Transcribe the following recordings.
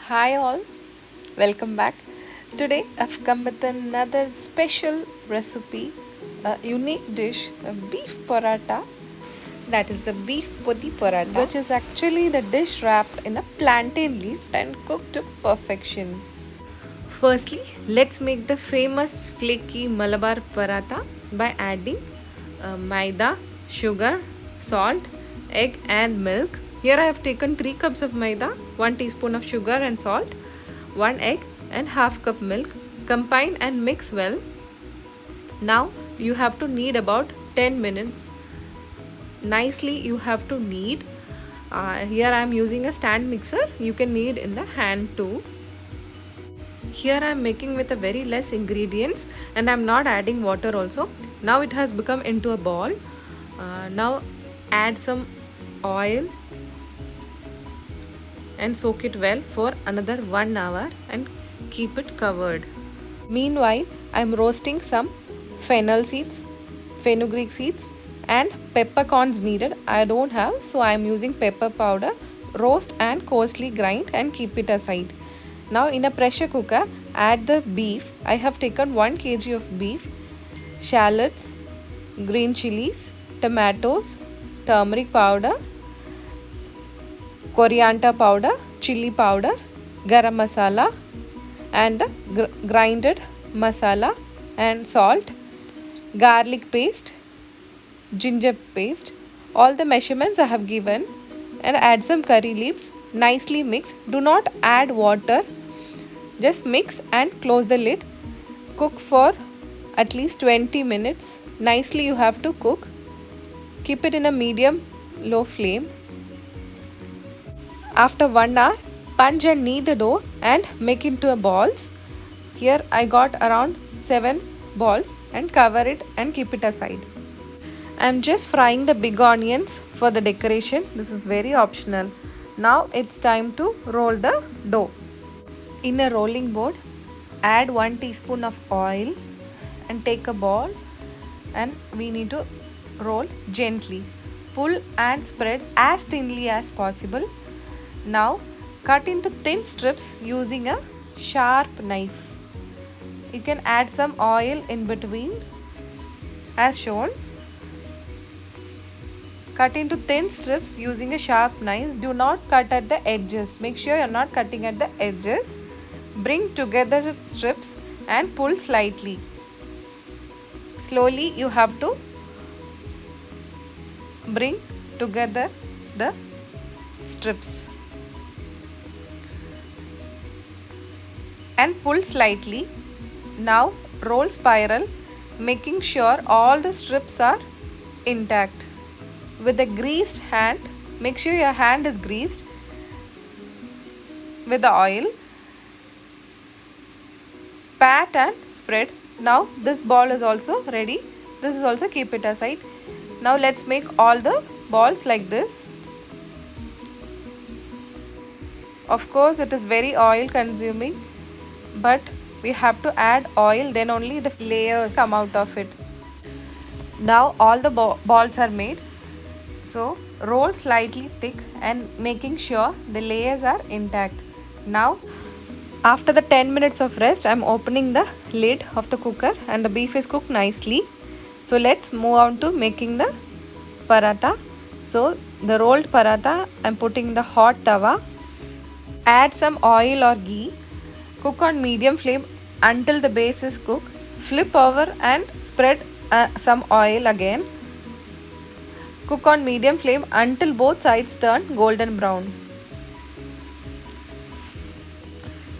Hi all, welcome back. Today I've come with another special recipe, a unique dish, a beef paratha, that is the beef poti paratha, which is actually the dish wrapped in a plantain leaf and cooked to perfection. Firstly, let's make the famous flaky Malabar paratha by adding maida, sugar, salt, egg and milk. Here I have taken 3 cups of maida, 1 teaspoon of sugar and salt, 1 egg and half cup milk. Combine and mix well. Now you have to knead about 10 minutes. Nicely you have to knead. Here I am using a stand mixer. You can knead in the hand too. Here I am making with a very less ingredients and I am not adding water also. Now it has become into a ball. Now add some oil and soak it well for another 1 hour and keep it covered. Meanwhile, I am roasting some fennel seeds, fenugreek seeds and peppercorns needed. I don't have, so I am using pepper powder. Roast and coarsely grind and keep it aside. Now in a pressure cooker, add the beef. I have taken 1 kg of beef, shallots, green chilies, tomatoes, turmeric powder, coriander powder, chili powder, garam masala and the grinded masala and salt, garlic paste, ginger paste. All the measurements I have given, and add some curry leaves. Nicely mix. Do not add water. Just mix and close the lid. Cook for at least 20 minutes. Nicely you have to cook. Keep it in a medium low flame. After 1 hour, punch and knead the dough and make into a balls. Here I got around 7 balls and cover it and keep it aside. I am just frying the big onions for the decoration. This is very optional. Now it's time to roll the dough. In a rolling board, add 1 teaspoon of oil and take a ball and we need to roll gently. Pull and spread as thinly as possible. Now cut into thin strips using a sharp knife. You can add some oil in between as shown. Cut into thin strips using a sharp knife. Do not cut at the edges. Make sure you are not cutting at the edges. Bring together the strips and pull slightly. Slowly you have to bring together the strips and pull slightly. Now roll spiral, making sure all the strips are intact. With a greased hand, make sure your hand is greased with the oil. Pat and spread. Now this ball is also ready. This is also keep it aside. Now let's make all the balls like this. Of course it is very oil consuming, but we have to add oil, then only the layers come out of it. Now all the balls are made. So roll slightly thick and making sure the layers are intact. Now after the 10 minutes of rest, I am opening the lid of the cooker and the beef is cooked nicely. So let's move on to making the paratha. So the rolled paratha I am putting in the hot tawa. Add some oil or ghee. Cook on medium flame until the base is cooked. Flip over and spread some oil again. Cook on medium flame until both sides turn golden brown.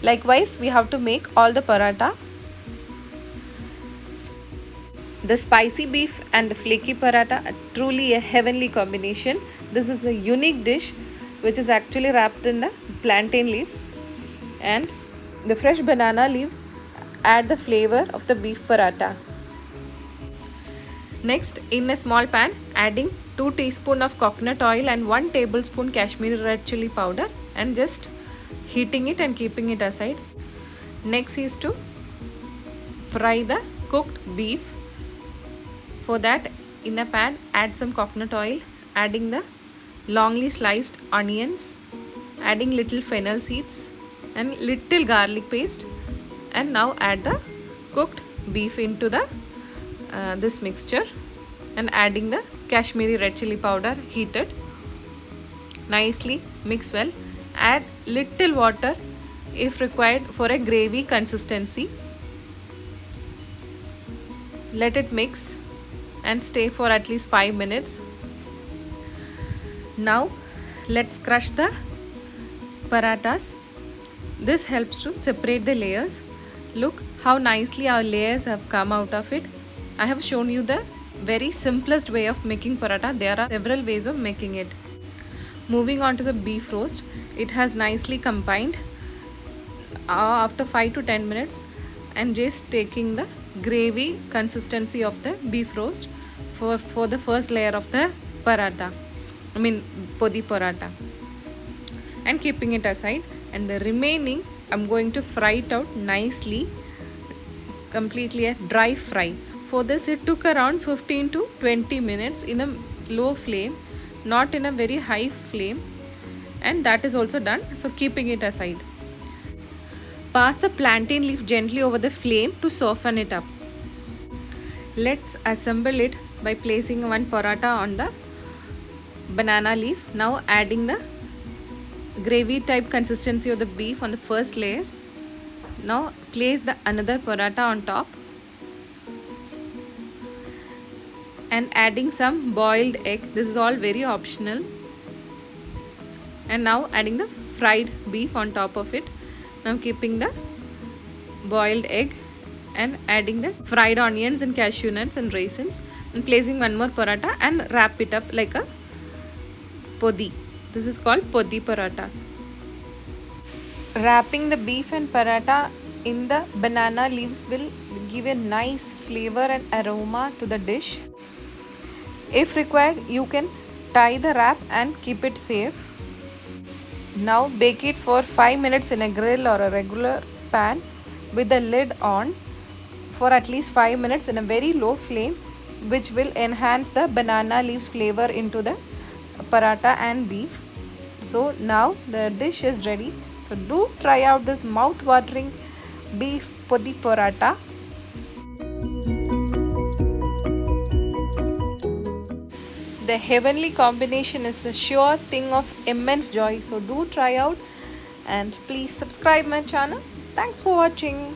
Likewise, we have to make all the paratha. The spicy beef and the flaky paratha are truly a heavenly combination. This is a unique dish which is actually wrapped in a plantain leaf, and the fresh banana leaves add the flavor of the beef paratha. Next, in a small pan, adding 2 teaspoons of coconut oil and 1 tablespoon Kashmiri red chili powder and just heating it and keeping it aside. Next is to fry the cooked beef. For that, in a pan, add some coconut oil, adding the longly sliced onions, adding little fennel seeds, and little garlic paste, and now add the cooked beef into the this mixture, and adding the Kashmiri red chili powder heated. Nicely mix well. Add little water if required for a gravy consistency. Let it mix and stay for at least 5 minutes. Now let's crush the parathas. This helps to separate the layers. Look how nicely our layers have come out of it. I have shown you the very simplest way of making paratha. There are several ways of making it. Moving on to the beef roast, it has nicely combined. After 5 to 10 minutes, I'm just taking the gravy consistency of the beef roast for the first layer of the paratha, podi paratha, and keeping it aside. And the remaining, I'm going to fry it out nicely, completely a dry fry. For this, it took around 15 to 20 minutes in a low flame, not in a very high flame, and that is also done. So keeping it aside, pass the plantain leaf gently over the flame to soften it up. Let's assemble it by placing one paratha on the banana leaf. Now adding the gravy type consistency of the beef on the first layer. Now place the another paratha on top and adding some boiled egg. This is all very optional. And now adding the fried beef on top of it. Now keeping the boiled egg and adding the fried onions and cashew nuts and raisins, and placing one more paratha and wrap it up like a podi. This is called podi paratha. Wrapping the beef and paratha in the banana leaves will give a nice flavor and aroma to the dish. If required, you can tie the wrap and keep it safe. Now bake it for 5 minutes in a grill or a regular pan with the lid on for at least 5 minutes in a very low flame, which will enhance the banana leaves flavor into the paratha and beef. So now the dish is ready. So do try out this mouth-watering beef podi paratha. The heavenly combination is a sure thing of immense joy. So do try out, and please subscribe my channel. Thanks for watching.